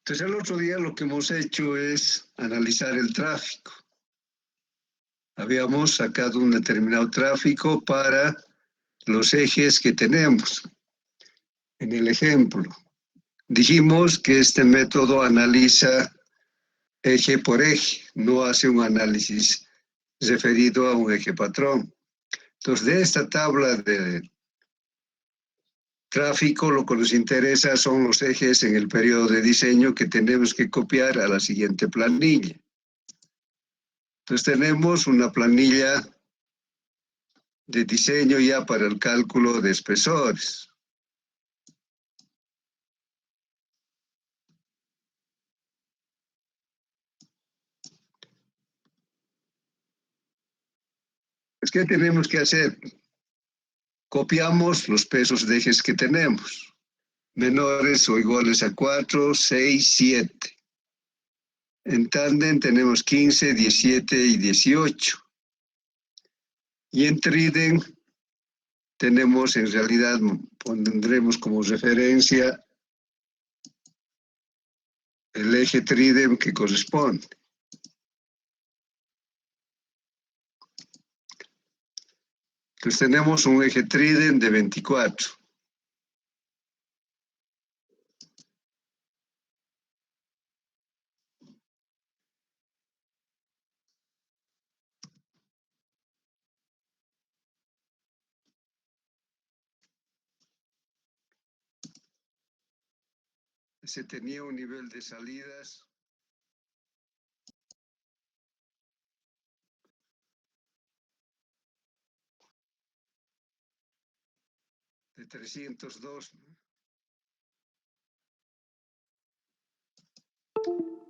Entonces, el otro día lo que hemos hecho es analizar el tráfico. Habíamos sacado un determinado tráfico para los ejes que tenemos. En el ejemplo, dijimos que este método analiza eje por eje, no hace un análisis referido a un eje patrón. Entonces, de esta tabla de tráfico, lo que nos interesa son los ejes en el periodo de diseño que tenemos que copiar a la siguiente planilla. Entonces tenemos una planilla de diseño ya para el cálculo de espesores. ¿Qué tenemos que hacer? Copiamos los pesos de ejes que tenemos. Menores o iguales a 4, 6, 7. En tándem tenemos 15, 17 y 18. Y en tridem tenemos, en realidad, pondremos como referencia el eje tridem que corresponde. Entonces tenemos un eje tridem de 24. Se tenía un nivel de salidas de 302, ¿no?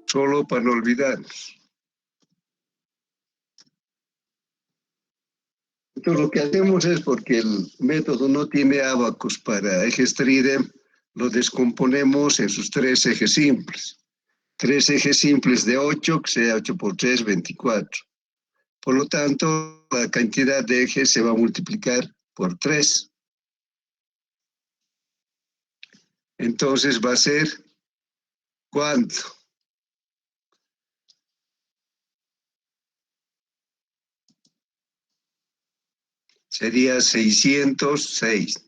Solo para no olvidarnos. Entonces lo que hacemos es, porque el método no tiene ábacos para ejes tridem, lo descomponemos en sus tres ejes simples. Tres ejes simples de 8, que sea 8 por 3, 24. Por lo tanto, la cantidad de ejes se va a multiplicar por 3. Entonces va a ser, ¿cuánto? Sería 606.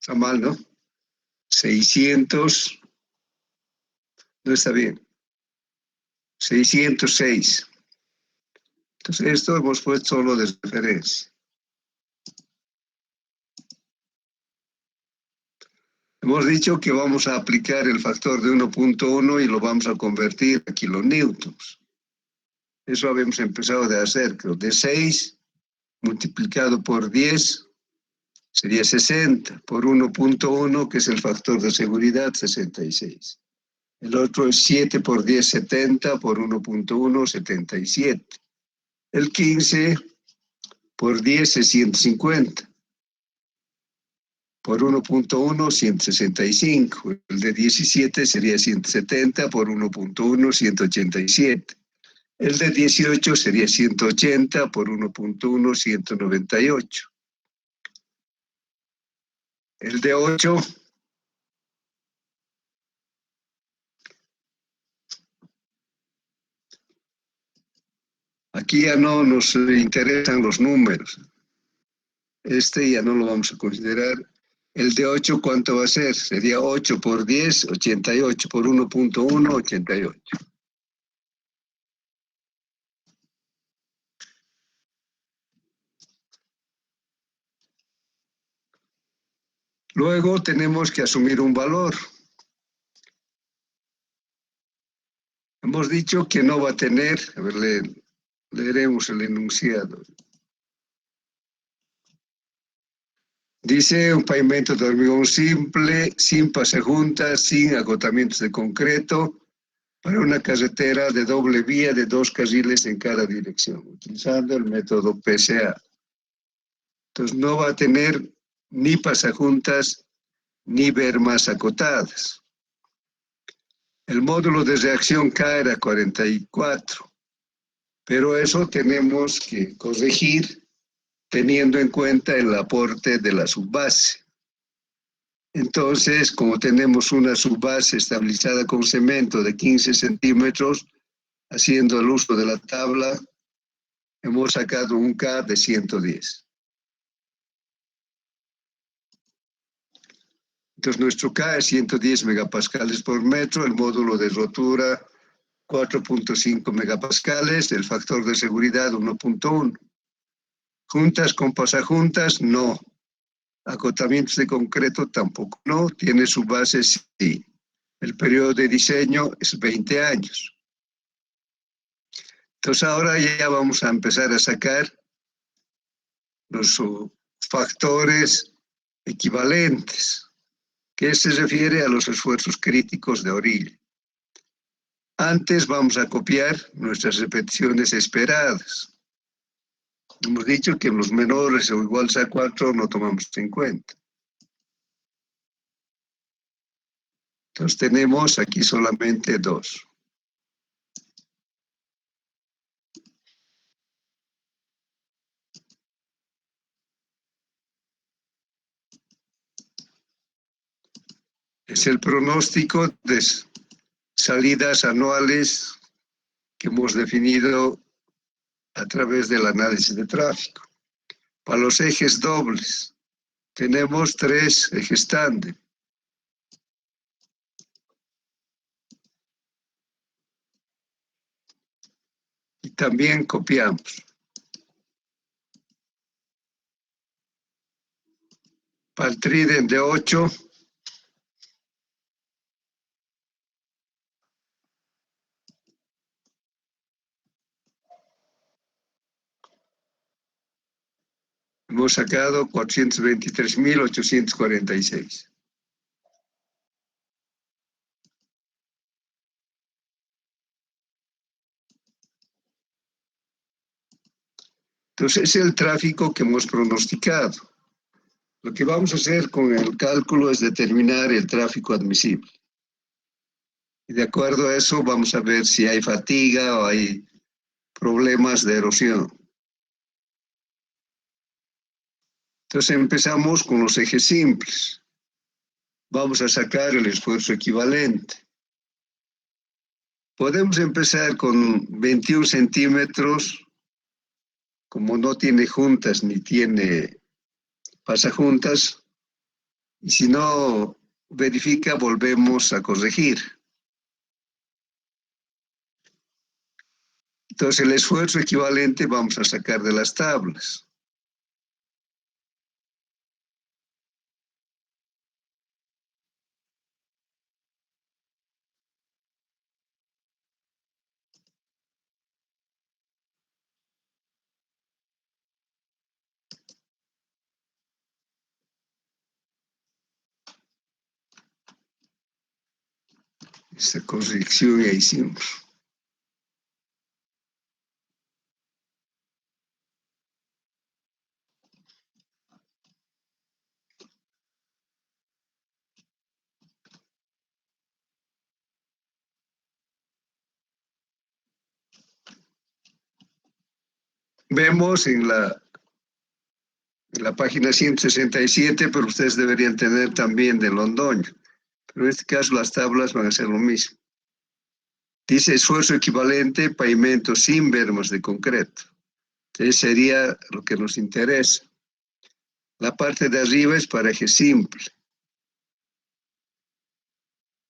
Está mal, ¿no? 600, no está bien. 606. Entonces, esto hemos puesto solo de referencia. Hemos dicho que vamos a aplicar el factor de 1.1 y lo vamos a convertir a kilonewtons. Eso habíamos empezado a hacer, creo. De 6 multiplicado por 10 sería 60, por 1.1, que es el factor de seguridad, 66. El otro es 7 por 10, 70, por 1.1, 77. El 15 por 10 es 150. Por 1.1, 165. El de 17 sería 170, por 1.1, 187. El de 18 sería 180, por 1.1, 198. El de 8 aquí ya no nos interesan los números. Este ya no lo vamos a considerar. El de 8, ¿cuánto va a ser? Sería 8 por 10, 88, por 1.1, 88. Luego tenemos que asumir un valor. Hemos dicho que no va a tener, a ver, leeremos el enunciado. Dice un pavimento de hormigón simple, sin pasejuntas, sin agotamientos de concreto, para una carretera de doble vía de 2 carriles en cada dirección, utilizando el método PCA. Entonces no va a tener ni pasajuntas ni bermas acotadas. El módulo de reacción K era 44, pero eso tenemos que corregir teniendo en cuenta el aporte de la subbase. Entonces, como tenemos una subbase estabilizada con cemento de 15 centímetros, haciendo el uso de la tabla, hemos sacado un K de 110. Entonces, nuestro K es 110 megapascales por metro, el módulo de rotura 4.5 megapascales, el factor de seguridad 1.1. Juntas con pasajuntas, no. Acotamientos de concreto tampoco, no. Tiene su base, sí. El periodo de diseño es 20 años. Entonces ahora ya vamos a empezar a sacar los factores equivalentes, que se refiere a los esfuerzos críticos de orilla. Antes vamos a copiar nuestras repeticiones esperadas. Hemos dicho que los menores o iguales a 4 no tomamos en cuenta. Entonces tenemos aquí solamente 2. Es el pronóstico de salidas anuales que hemos definido a través del análisis de tráfico. Para los ejes dobles, tenemos 3 ejes tándem. Y también copiamos. Para el trident de 8, hemos sacado 423.846. Entonces, es el tráfico que hemos pronosticado. Lo que vamos a hacer con el cálculo es determinar el tráfico admisible. Y de acuerdo a eso, vamos a ver si hay fatiga o hay problemas de erosión. Entonces, empezamos con los ejes simples. Vamos a sacar el esfuerzo equivalente. Podemos empezar con 21 centímetros. Como no tiene juntas ni tiene pasajuntas, y si no verifica, volvemos a corregir. Entonces, el esfuerzo equivalente vamos a sacar de las tablas. Esta corrección ya hicimos. Vemos en la página 167, pero ustedes deberían tener también de Londoño. Pero en este caso las tablas van a ser lo mismo. Dice esfuerzo equivalente, pavimento sin bermas de concreto. Entonces sería lo que nos interesa. La parte de arriba es para eje simple.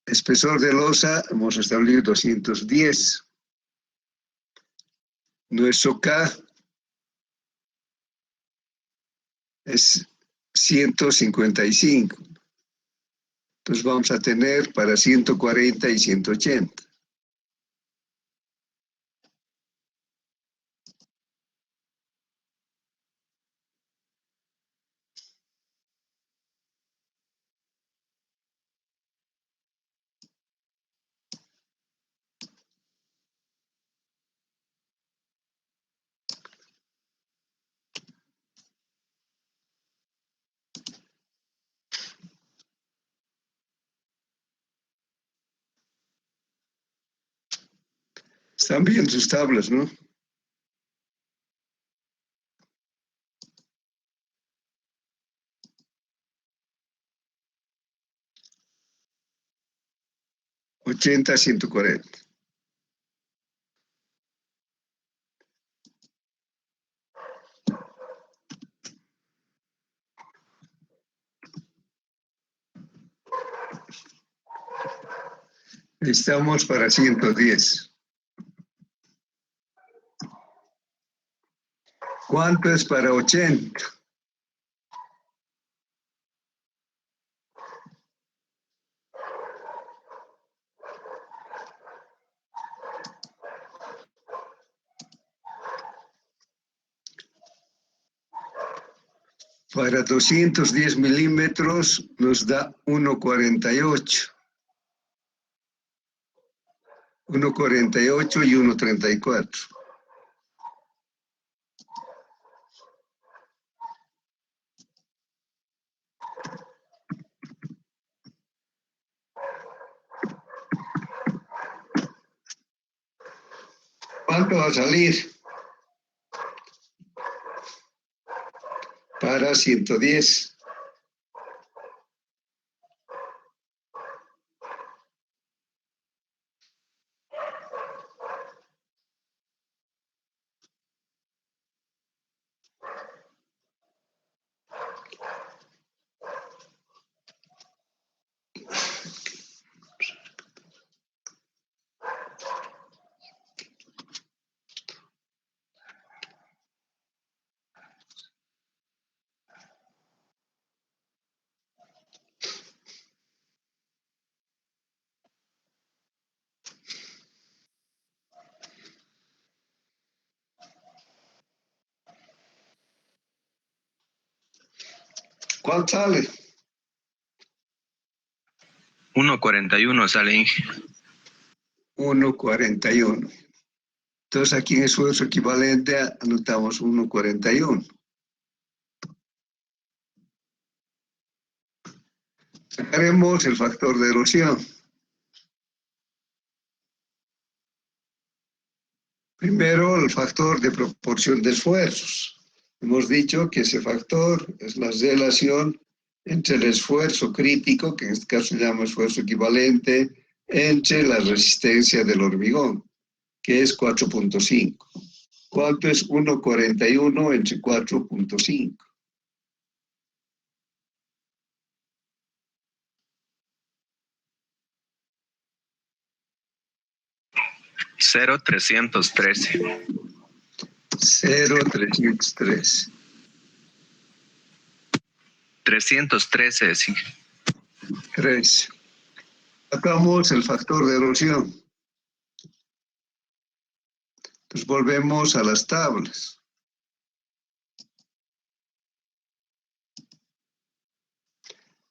Espesor de losa hemos establecido 210. Nuestro K es 155. Entonces vamos a tener para 140 y 180. Están bien sus tablas, ¿no? 80 a 140. Estamos para 110. ¿Cuánto es para 80? Para 210 milímetros nos da 1,48. 1,48 y 1,34. ¿Cuánto va a salir? Para 110. ¿Cuál sale? 1,41 sale. 1,41. Entonces aquí en esfuerzo equivalente anotamos 1,41. Sacaremos el factor de erosión. Primero, el factor de proporción de esfuerzos. Hemos dicho que ese factor es la relación entre el esfuerzo crítico, que en este caso se llama esfuerzo equivalente, entre la resistencia del hormigón, que es 4,5. ¿Cuánto es 1,41 entre 4,5? 0,313. 0,313. 313, sí. 3. Sacamos el factor de erosión. Entonces volvemos a las tablas.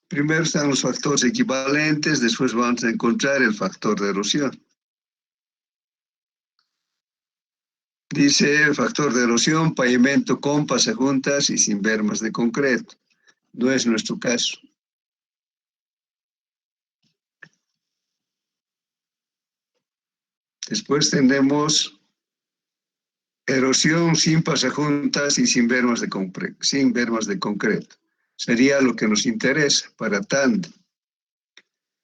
Primero están los factores equivalentes, después vamos a encontrar el factor de erosión. Dice factor de erosión, pavimento con pasajuntas y sin bermas de concreto. No es nuestro caso. Después tenemos erosión sin pasajuntas y sin bermas de concreto. Sería lo que nos interesa para tándem.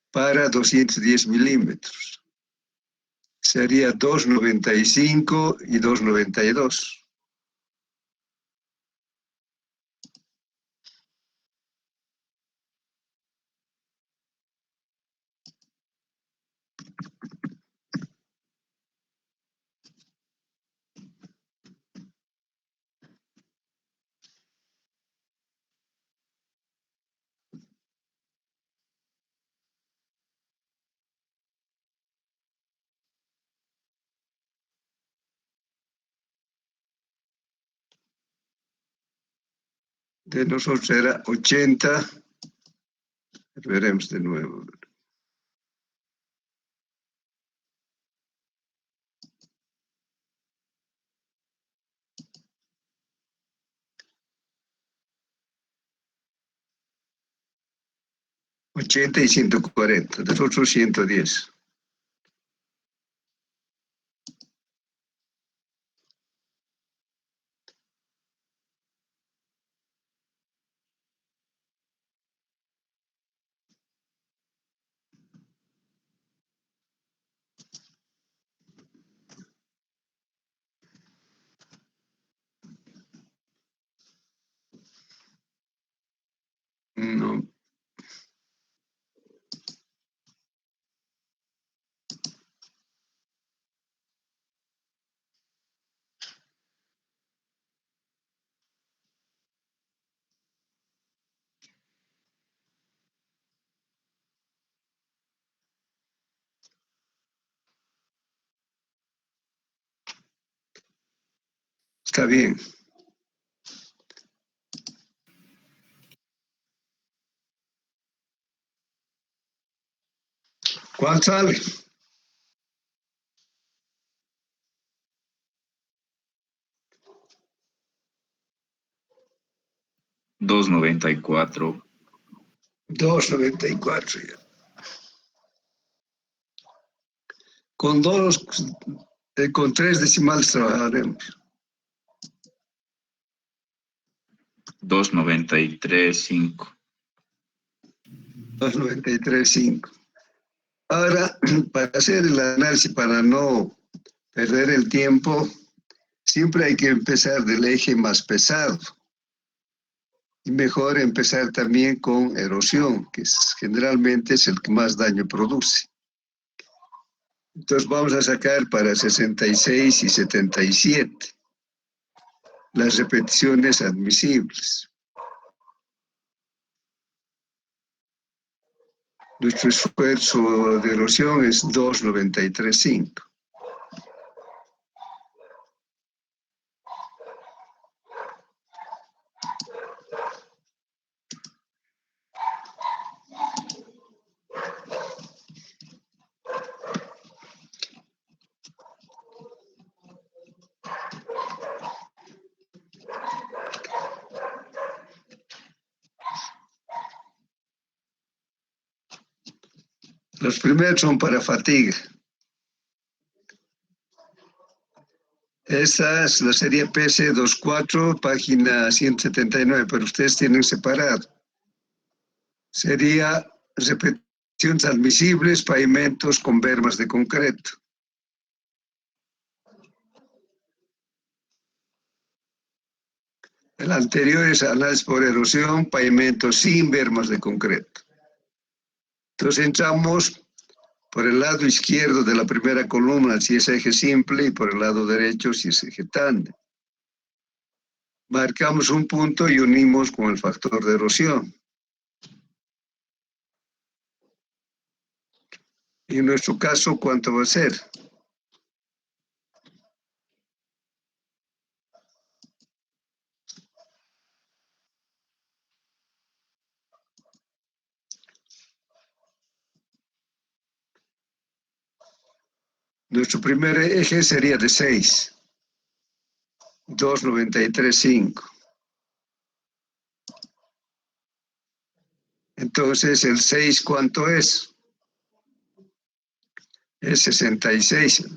Para 210 milímetros. Sería 2,95 y 2,92. De nosotros era 80. Veremos de nuevo. $80 y 140, de nosotros 110. Está bien. ¿Cuál sale? 2.94. 2.94 ya. Con 3 decimales trabajaremos. 2.93.5. 2.93.5. Ahora, para hacer el análisis, para no perder el tiempo, siempre hay que empezar del eje más pesado. Y mejor empezar también con erosión, que generalmente es el que más daño produce. Entonces vamos a sacar para 66 y 77 las repeticiones admisibles. Nuestro esfuerzo de erosión es 2.93.5. Los primeros son para fatiga. Esta es la serie PC24, página 179, pero ustedes tienen separado. Sería repeticiones admisibles, pavimentos con bermas de concreto. El anterior es análisis por erosión, pavimentos sin bermas de concreto. Entonces entramos por el lado izquierdo de la primera columna, si es eje simple, y por el lado derecho, si es eje tándem. Marcamos un punto y unimos con el factor de erosión. Y en nuestro caso, ¿cuánto va a ser? Nuestro primer eje sería de 6, 2.93.5. Entonces, ¿el 6 cuánto es? Es 66.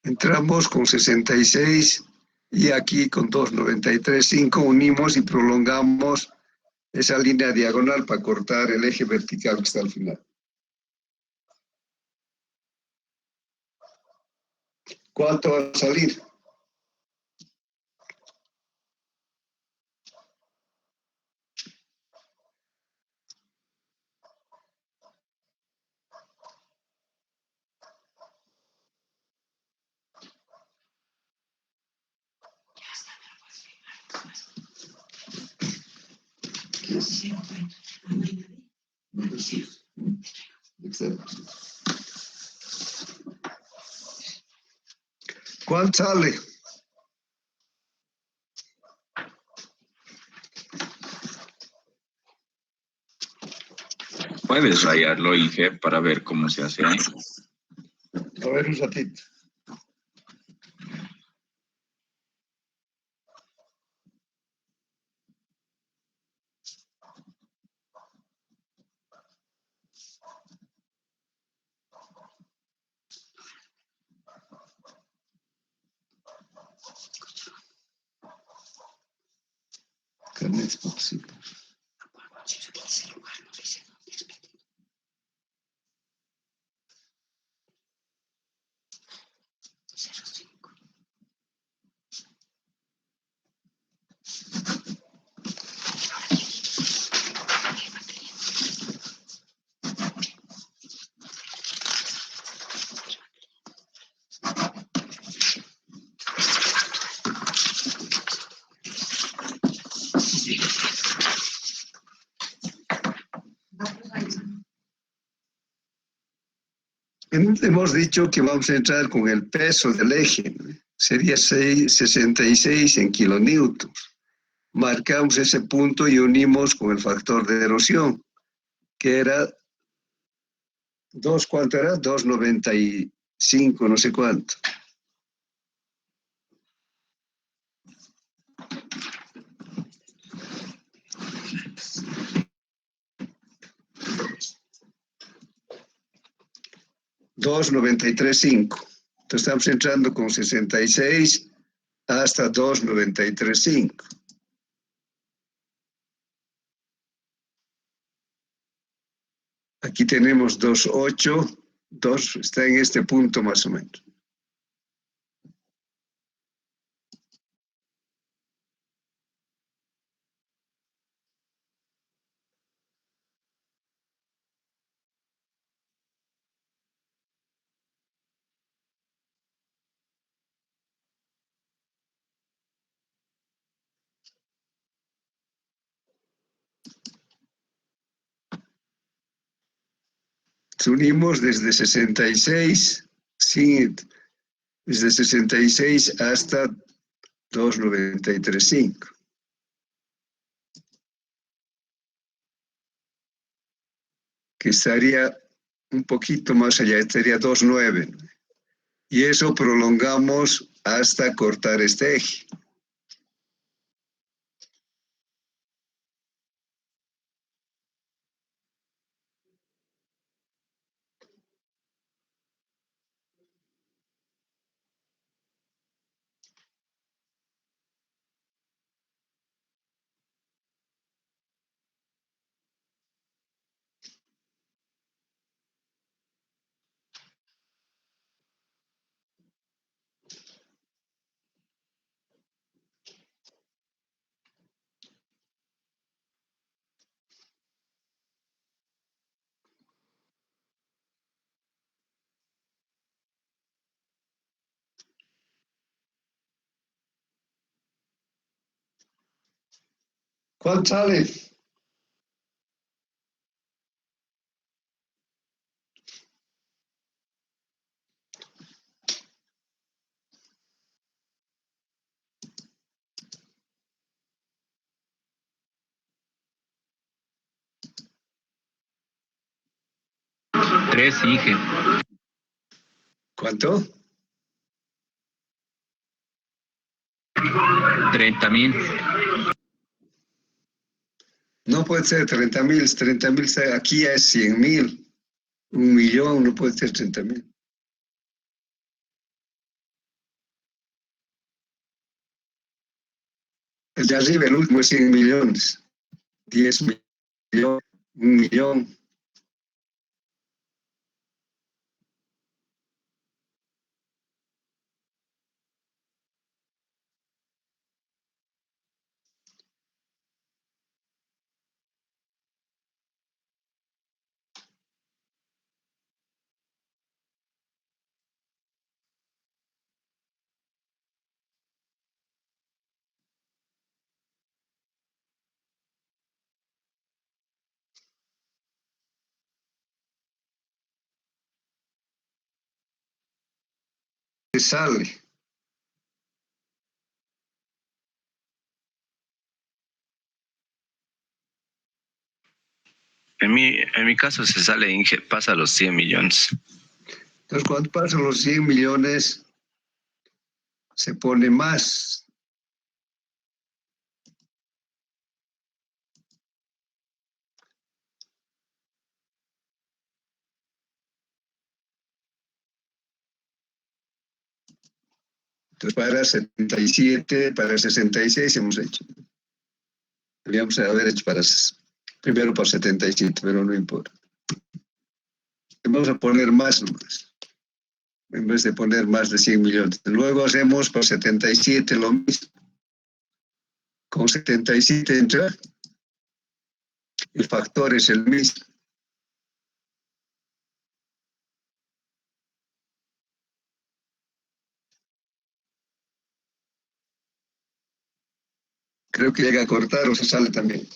Entramos con 66 y aquí con 2.93.5 unimos y prolongamos esa línea diagonal para cortar el eje vertical que está al final. ¿Cuánto va a salir? ¿Cuánto sale? Puedes rayarlo, Inge, para ver cómo se hace. A ver un ratito. Carnet posible. Hemos dicho que vamos a entrar con el peso del eje, ¿no? Sería 66 en kilonewtons. Marcamos ese punto y unimos con el factor de erosión, que era 2, ¿cuánto era? 2,95, no sé cuánto. $2,93,5. Entonces estamos entrando con 66 hasta 2,93,5. Aquí tenemos 2,8, 2 está en este punto más o menos. Unimos desde 66, desde 66 hasta 2,93,5. Que estaría un poquito más allá, estaría 2,9. Y eso prolongamos hasta cortar este eje. ¿Cuál sale? Tres, Inge. ¿Cuánto? 30,000. No puede ser 30,000. 30,000 aquí es 100,000. 1,000,000 no puede ser 30,000. El de arriba, el último es 100 millones. 10 millones, 1,000,000. ¿Qué sale? En mi caso se sale, Inge, pasa los 100 millones. Entonces, cuando pasan los 100 millones, se pone más. Entonces, para 77, para 66 hemos hecho. Deberíamos haber hecho primero para 77, pero no importa. Vamos a poner más nomás, en vez de poner más de 100 millones. Luego hacemos para 77 lo mismo. Con 77 entra, el factor es el mismo. Creo que llega a cortar o se sale también.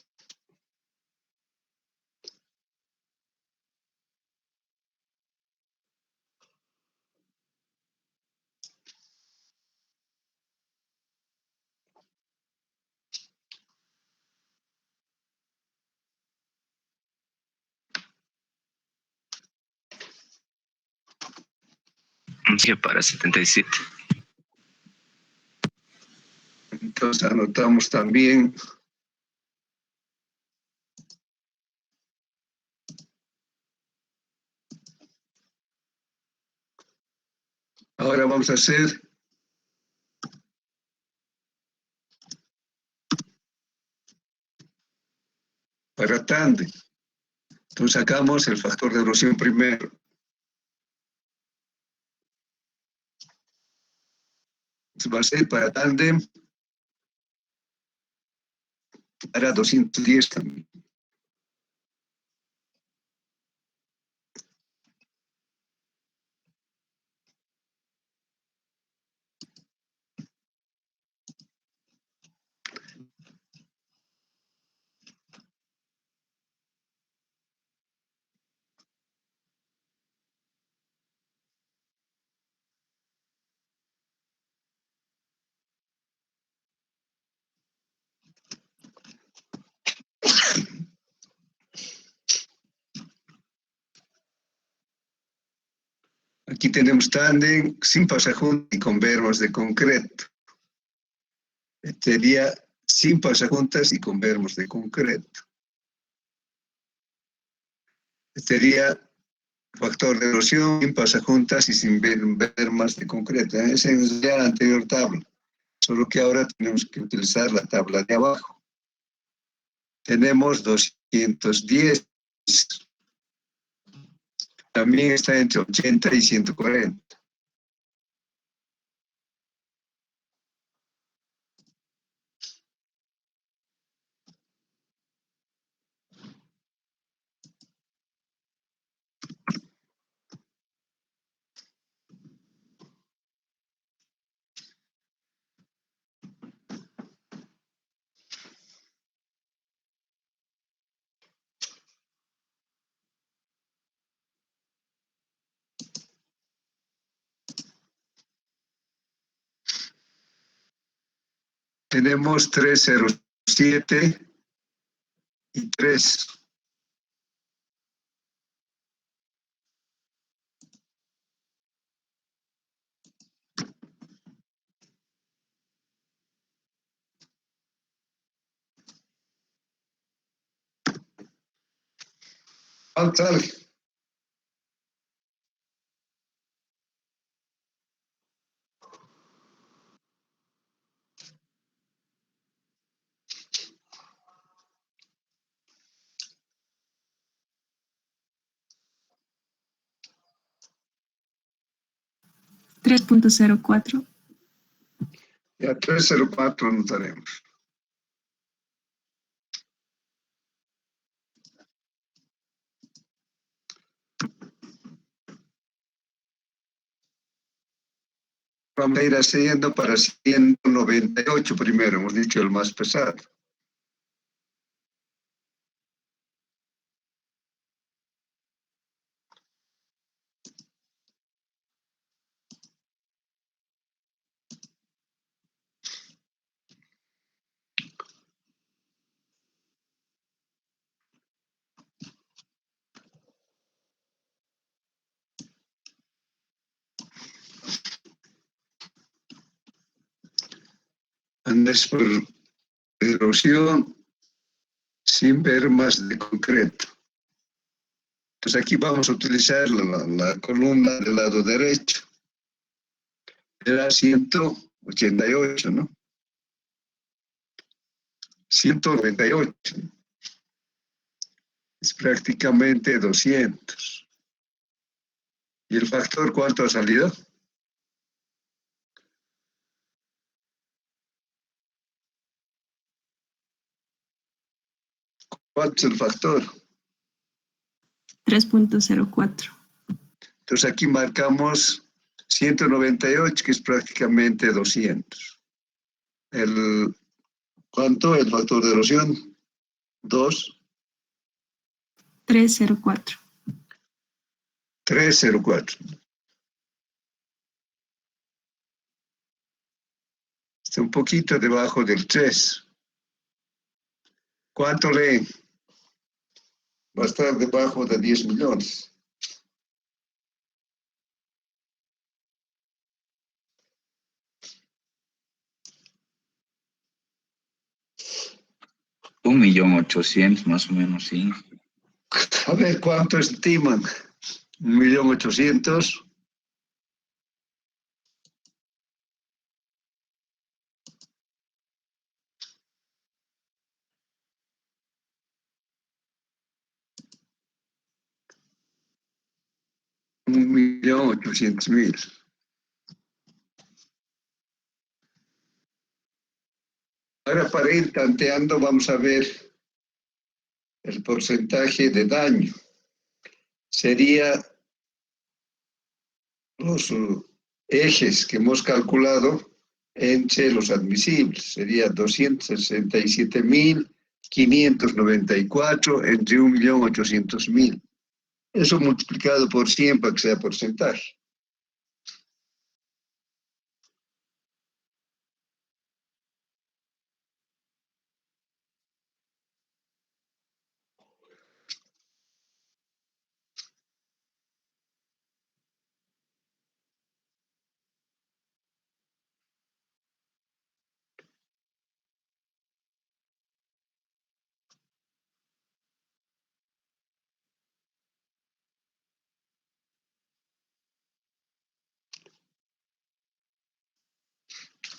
Inge para 77. Entonces anotamos también ahora vamos a hacer para tándem. Entonces sacamos el factor de erosión primero. Entonces va a ser para tándem para 210 también. Aquí tenemos tándem sin pasajuntas y con bermas de concreto. Sería sin pasajuntas y con bermas de concreto. Sería factor de erosión sin pasajuntas y sin bermas de concreto. Esa es ya la anterior tabla, solo que ahora tenemos que utilizar la tabla de abajo. Tenemos 210. También está entre 80 y 140. Tenemos 307 y 3. ¿Cuánto sale? $3.04. Ya 304 anotaremos. Vamos a ir haciendo para 198 primero, hemos dicho el más pesado. Andes por erosión sin bermas de concreto. Entonces aquí vamos a utilizar la columna del lado derecho. Era 188, ¿no? 198. Es prácticamente 200. ¿Y el factor cuánto ha salido? ¿Cuánto es el factor? 3.04. Entonces aquí marcamos 198, que es prácticamente 200. ¿Cuánto? El factor de erosión. 2. 304. 304. Está un poquito debajo del 3. ¿Cuánto leen? Va a estar debajo de 10 millones. 1.800.000 más o menos, sí. A ver, ¿cuánto estiman? 1.800.000. $1.800.000. Ahora, para ir tanteando, vamos a ver el porcentaje de daño. Sería los ejes que hemos calculado entre los admisibles. Sería 267.594 entre 1.800.000. Eso multiplicado por 100 para que sea porcentaje.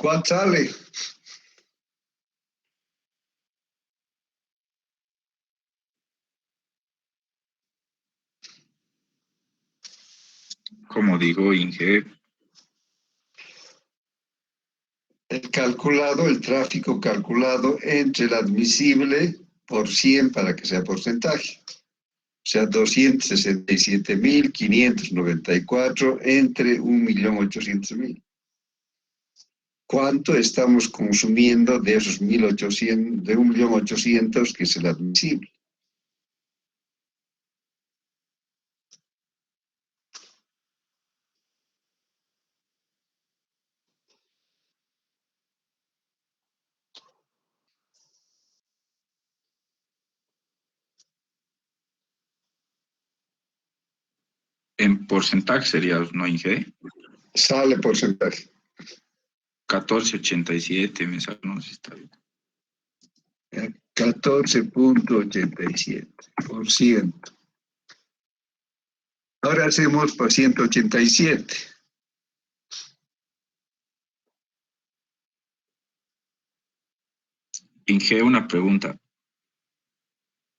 ¿Cuánto sale? Como digo, Inge, El tráfico calculado entre el admisible por 100 para que sea porcentaje. O sea, 267.594 entre 1.800.000. ¿Cuánto estamos consumiendo de esos 1.800.000, de 1.800.000 que es el admisible? en porcentaje sería, ¿no, Inge? Sale porcentaje. 14.87, me sale, no sé si está bien. 14.87%. Ahora hacemos por 187. Inge, una pregunta.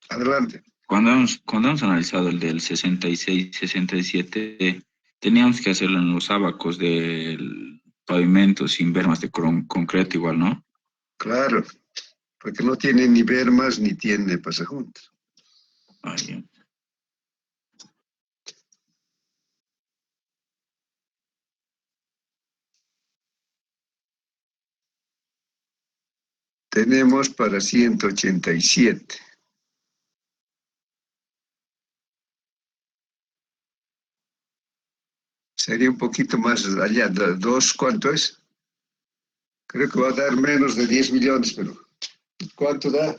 Adelante. Cuando hemos analizado el del 66, 67, teníamos que hacerlo en los ábacos del pavimento sin bermas de concreto igual, ¿no? Claro, porque no tiene ni bermas ni tiene pasajuntas. Ah, ya. Tenemos para 187. Sería un poquito más allá. ¿Dos cuánto es? Creo que va a dar menos de 10 millones, pero ¿cuánto da?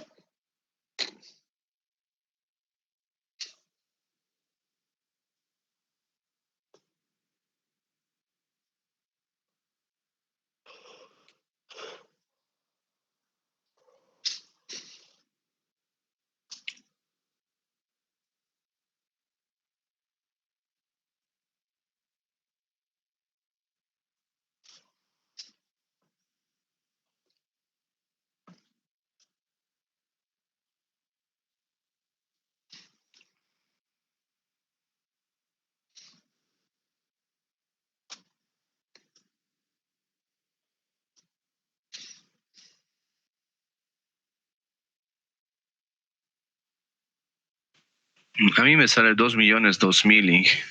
A mí me sale 2.002.000, Inge.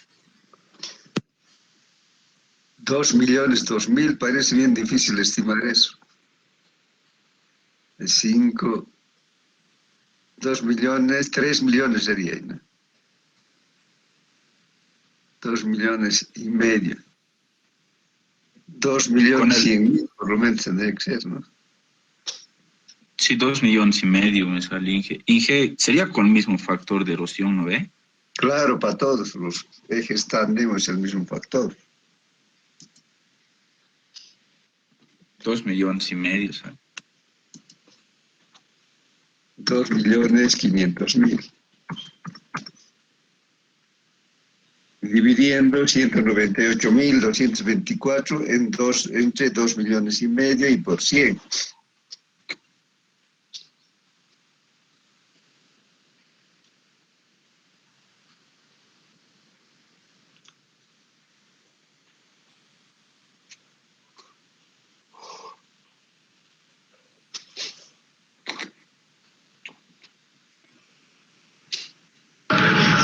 2.002.000, parece bien difícil estimar eso. De 5, 2 millones, 3 millones sería, ¿no? 2,5 millones. 2.100.000, por lo menos tendría que ser, ¿no? Sí, 2.500.000 me sale, Inge. Inge, sería con el mismo factor de erosión, ¿no ve? Claro, para todos los ejes tándem es el mismo factor. 2.500.000, ¿sabes? 2.500.000. Dividiendo 198.224 entre 2,5 millones y por 100.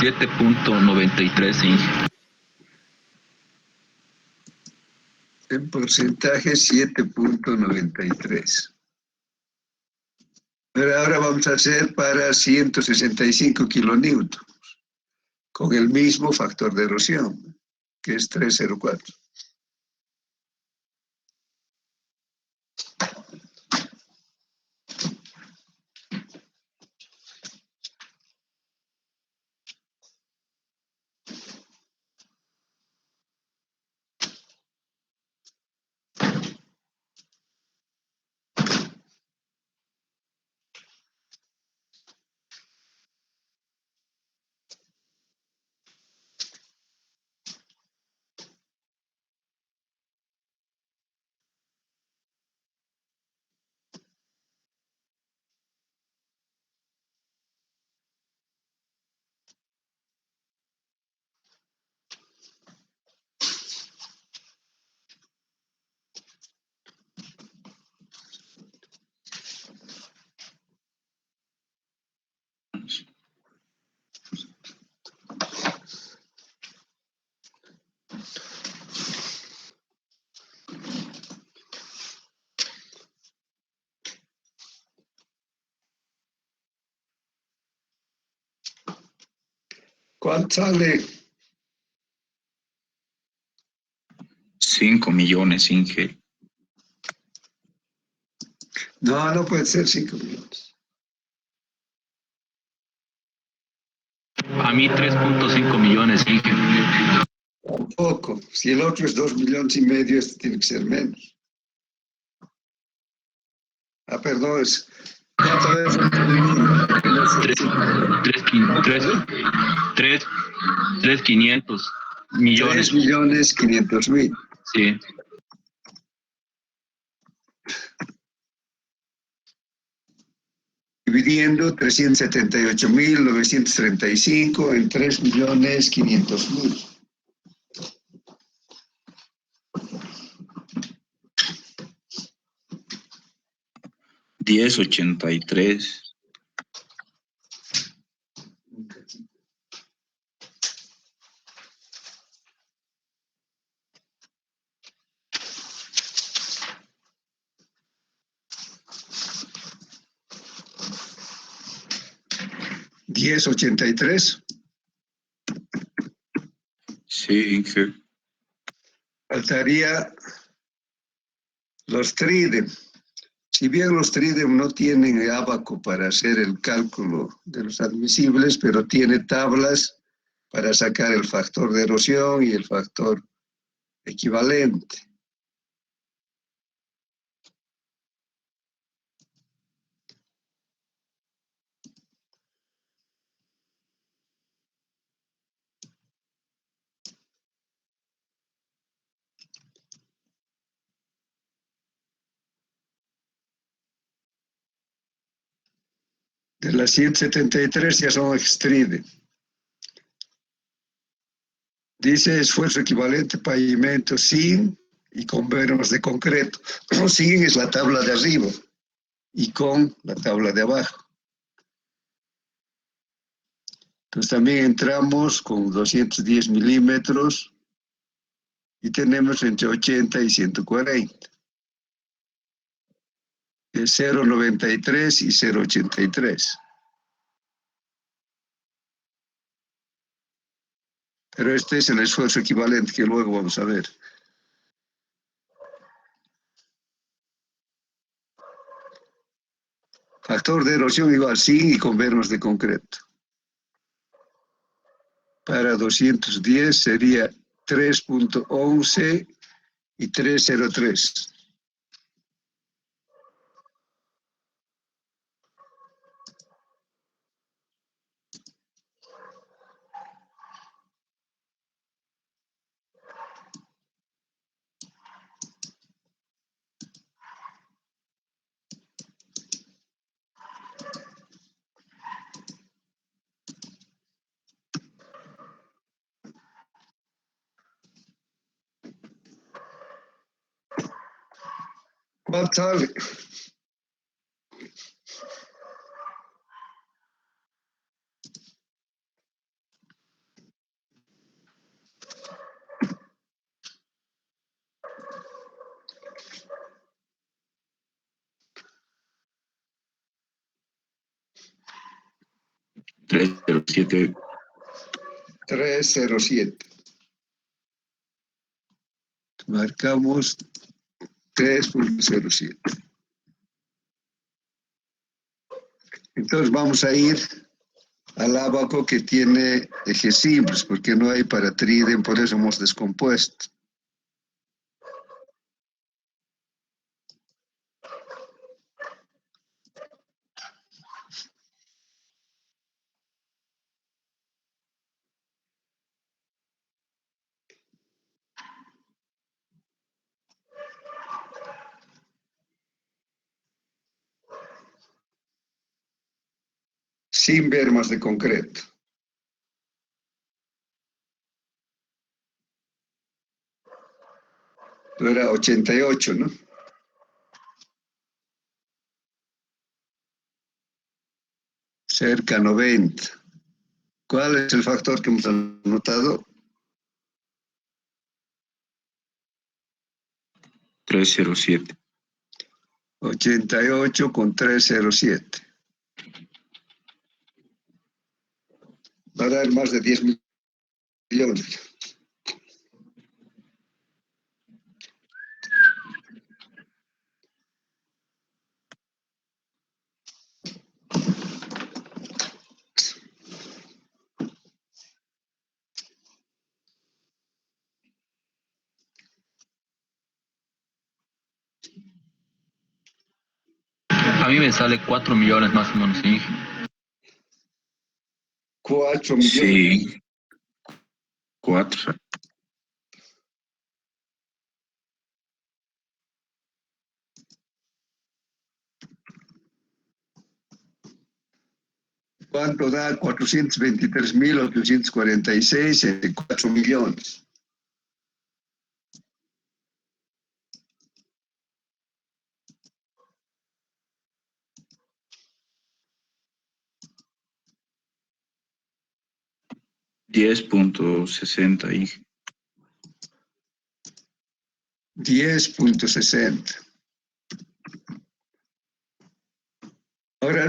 $7.93, Inge. En porcentaje 7.93. Pero ahora vamos a hacer para 165 kilonewtons, con el mismo factor de erosión, que es 304. ¿Cuánto sale? 5 millones, Inge. No, no puede ser 5 millones. A mí 3.5 millones, Inge. Tampoco. Si el otro es 2,5 millones, este tiene que ser menos. Ah, perdón, es... ¿Cuánto es? 3.500 millones. 3.500.000. Sí. Dividiendo 378.935 en 3.500.000. $10.83. $10.83. Sí, Inge. Faltaría los TRIDEM. Si bien los TRIDEM no tienen ábaco para hacer el cálculo de los admisibles, pero tiene tablas para sacar el factor de erosión y el factor equivalente. De las 173 ya son extride. Dice esfuerzo equivalente pavimento sin y con vermas de concreto. Sin es la tabla de arriba y con la tabla de abajo. Entonces también entramos con 210 milímetros y tenemos entre 80 y 140. Es 0,93 y 0,83. Pero este es el esfuerzo equivalente que luego vamos a ver. Factor de erosión igual sin y con vermas de concreto. Para 210 sería 3.11 y 303. ¿Cuál sale? $307. 307. Marcamos 3.07. Entonces vamos a ir al ábaco que tiene ejes simples, porque no hay para triden, por eso hemos descompuesto. Sin bermas de concreto. Era 88, ¿no? Cerca 90. ¿Cuál es el factor que hemos anotado? 307. 88 con 307. Va a dar más de 10 millones. A mí me sale 4 millones más o menos, sí. 4 millones. Sí, 4. ¿Cuánto da? 423.846 entre 4 millones. $10.60. 10.60. Ahora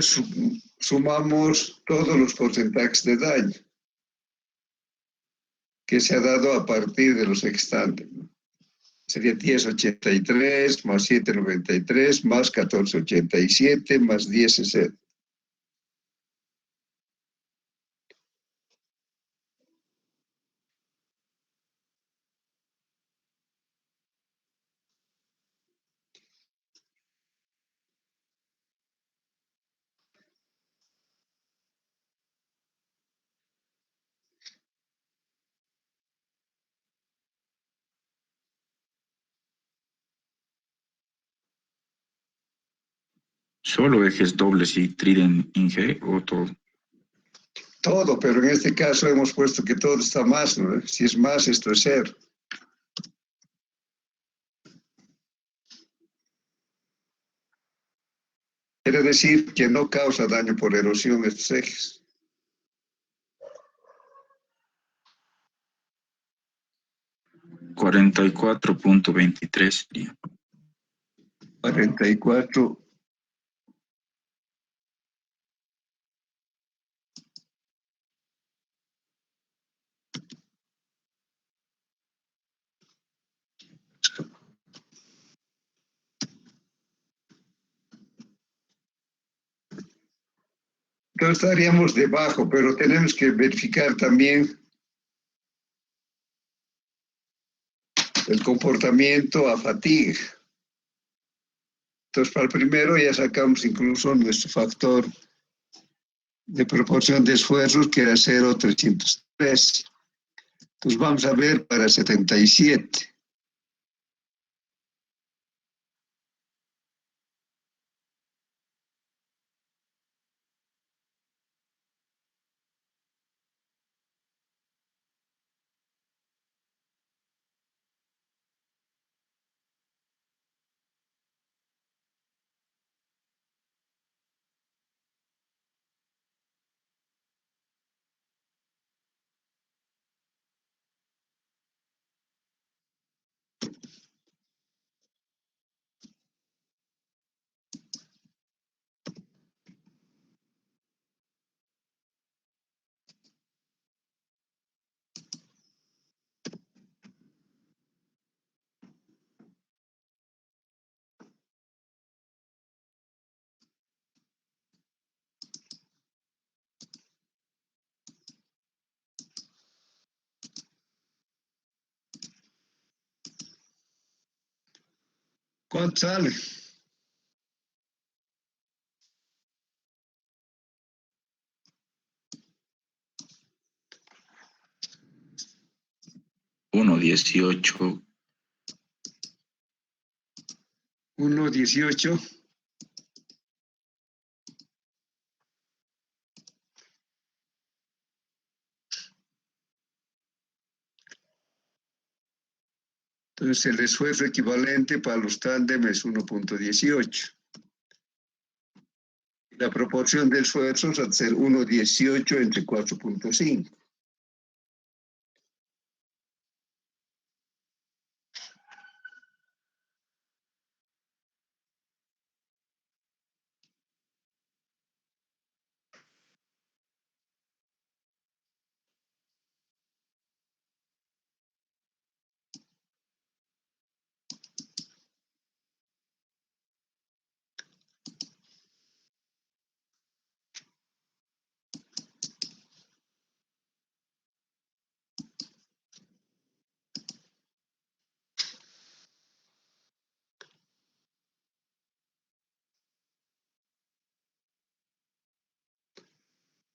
sumamos todos los porcentajes de daño que se ha dado a partir de los extantes. Sería 10.83 más 7.93 más 14.87 más 10.60. ¿Solo ejes dobles y triden Inge o todo? Todo, pero en este caso hemos puesto que todo está más, ¿no? Si es más, esto es cero. Quiere decir que no causa daño por erosión estos ejes. $44.23 sería. 44. Entonces estaríamos debajo, pero tenemos que verificar también el comportamiento a fatiga. Entonces, para el primero ya sacamos incluso nuestro factor de proporción de esfuerzos, que era 0.313. Entonces, vamos a ver para 77. ¿Cuánto sale? Uno 18. 1.18. Entonces el esfuerzo equivalente para los tándem es 1.18. La proporción de esfuerzos va a ser 1.18 entre 4.5.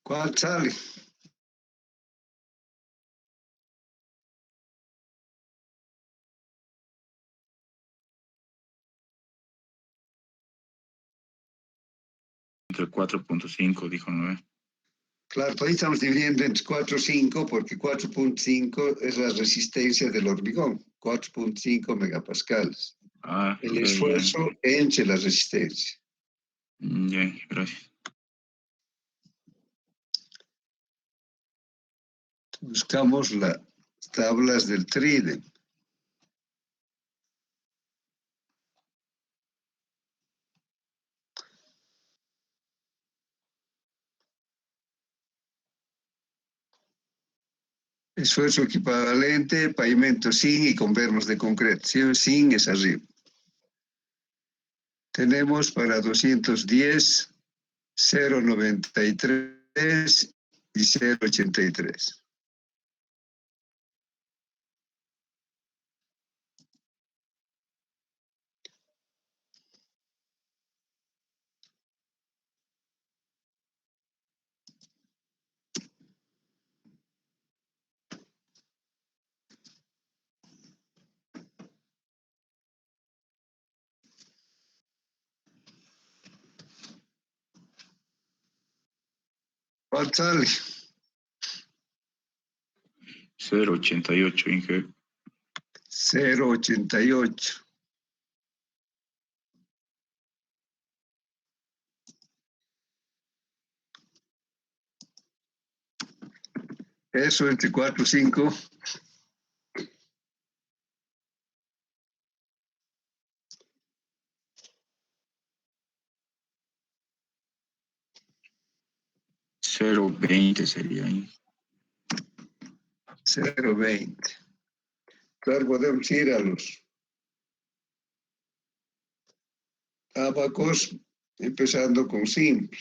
¿Cuál sale? Entre 4.5, dijo, ¿no? Claro, ahí estamos dividiendo entre 4 y 5 porque 4.5 es la resistencia del hormigón, 4.5 megapascales. Ah, El ok, esfuerzo entre la resistencia. ya, gracias. Buscamos las tablas del TRIDEM. Esfuerzo equivalente, pavimento sin y con bermas de concreto. Sin es arriba. Tenemos para 210, 0.93 y 0.83. ¿Cuál sale? 0.88, Inge. 0.88. Eso entre 4 y 5. Cero 20 sería ahí. 0.20. Claro, podemos ir a los ábacos empezando con simple.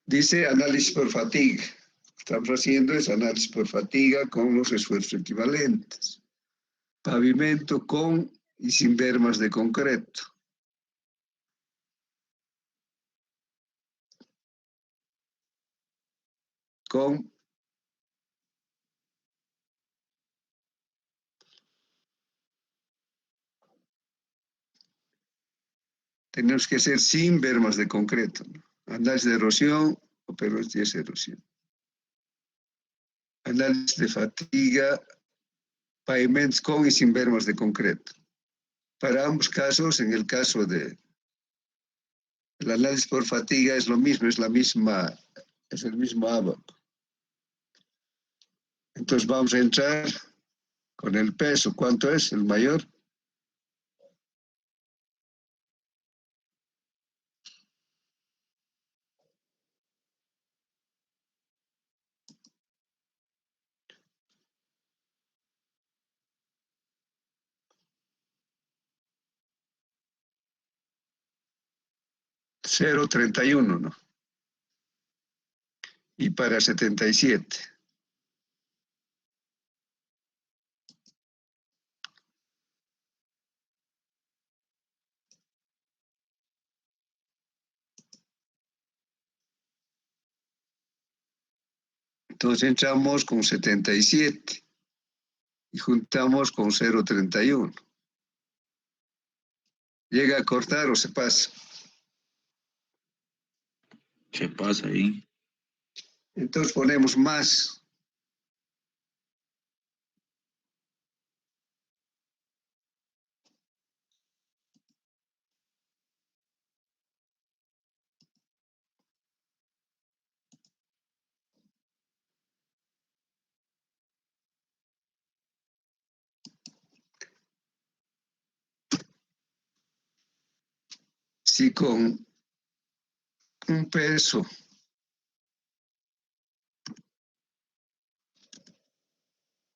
Dice análisis por fatiga. Estamos haciendo ese análisis por fatiga con los esfuerzos equivalentes. Pavimento con y sin bermas de concreto. Con tenemos que ser sin bermas de concreto, ¿no? Análisis de erosión, pero es erosión. Análisis de fatiga, pavimentos con y sin bermas de concreto. Para ambos casos, en el caso de el análisis por fatiga es lo mismo, es el mismo abaco. Entonces vamos a entrar con el peso. ¿Cuánto es el mayor? 0,31, ¿no? Y para 77. Entonces entramos con 77 y juntamos con 0,31. ¿Llega a cortar o se pasa? Se pasa ahí. Entonces ponemos más. Si con un peso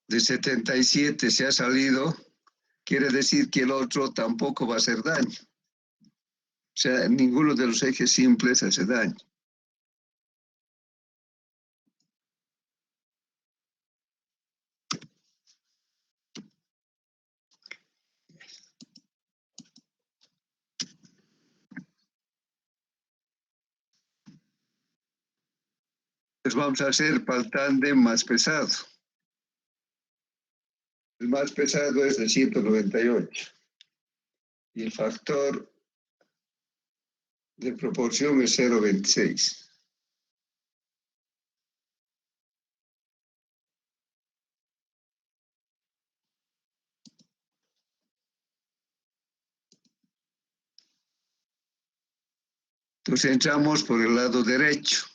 de 77 se ha salido, quiere decir que el otro tampoco va a hacer daño. O sea, ninguno de los ejes simples hace daño. Entonces vamos a hacer para el tándem más pesado. El más pesado es de 198. Y el factor de proporción es 0,26. Entonces entramos por el lado derecho.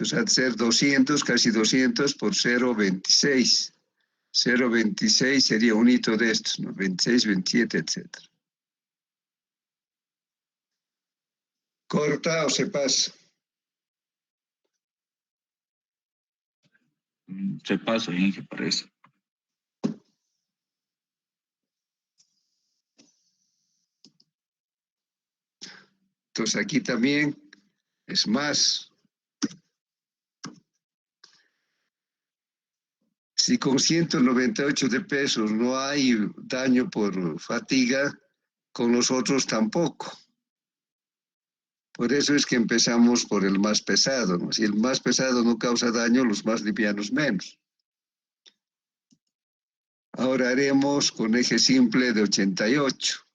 Entonces ha de ser 200, casi 200 por 0,26. 0,26 sería un hito de estos, ¿no? 26, 27, etc. ¿Corta o se pasa? Se pasa ahí, que parece. Entonces aquí también es más. Si con 198 de pesos no hay daño por fatiga, con los otros tampoco. Por eso es que empezamos por el más pesado, ¿no? Si el más pesado no causa daño, los más livianos menos. Ahora haremos con eje simple de 88,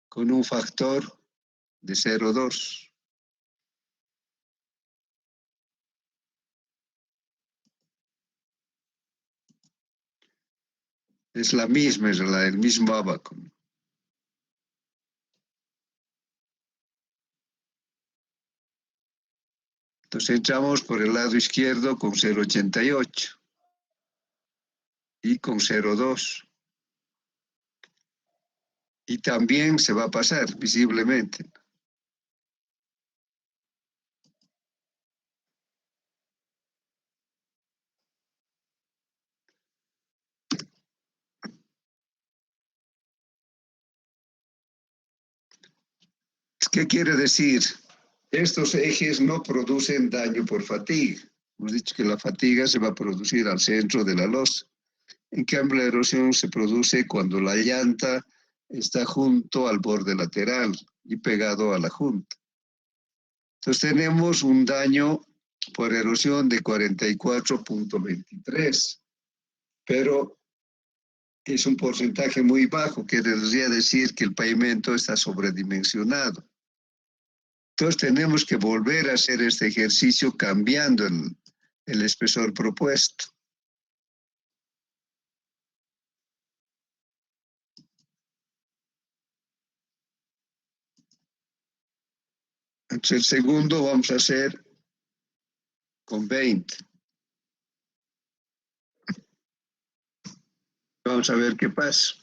con un factor de 0,2. Es la misma, es el mismo ábaco. Entonces entramos por el lado izquierdo con 0,88 y con 0,2. Y también se va a pasar visiblemente. ¿Qué quiere decir? Estos ejes no producen daño por fatiga. Hemos dicho que la fatiga se va a producir al centro de la losa. En cambio, la erosión se produce cuando la llanta está junto al borde lateral y pegado a la junta. Entonces tenemos un daño por erosión de 44,23, pero es un porcentaje muy bajo, que debería decir que el pavimento está sobredimensionado. Entonces tenemos que volver a hacer este ejercicio cambiando el espesor propuesto. Entonces el segundo vamos a hacer con 20. Vamos a ver qué pasa.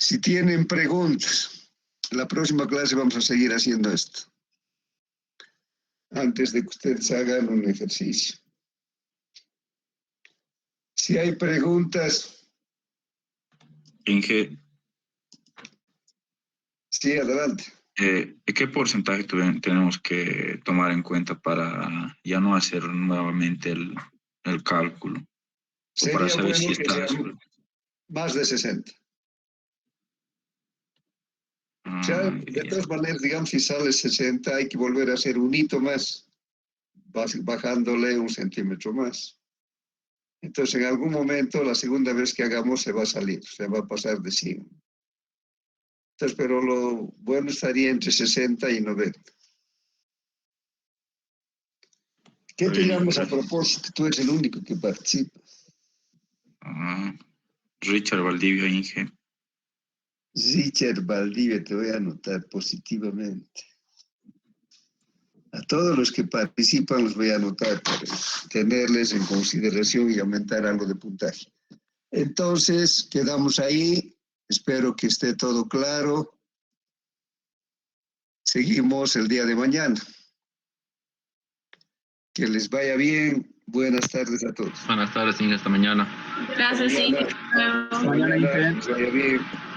Si tienen preguntas, en la próxima clase vamos a seguir haciendo esto. antes de que ustedes hagan un ejercicio. Si hay preguntas, Inge, sí, adelante. ¿qué porcentaje tenemos que tomar en cuenta para ya no hacer nuevamente el cálculo? O para Sería saber bueno si que está... sean más de 60. O sea, Ah, de ya. todas maneras, digamos, si sale 60, hay que volver a hacer un hito más, bajándole 1 centímetro más. Entonces, en algún momento, la segunda vez que hagamos se va a salir, se va a pasar de 100. Entonces, pero lo bueno estaría entre 60 y 90. ¿Qué te Bueno, llamas a Inge. propósito? Tú eres el único que participa. Ah, Richard Valdivia, Inge. Richard Valdivia, te voy a anotar positivamente. A todos los que participan los voy a anotar para tenerles en consideración y aumentar algo de puntaje. Entonces, quedamos ahí. Espero que esté todo claro. Seguimos el día de mañana. Que les vaya bien. Buenas tardes a todos. Buenas tardes, Inge, hasta mañana. Gracias, sí. Hasta mañana. Que les vaya bien.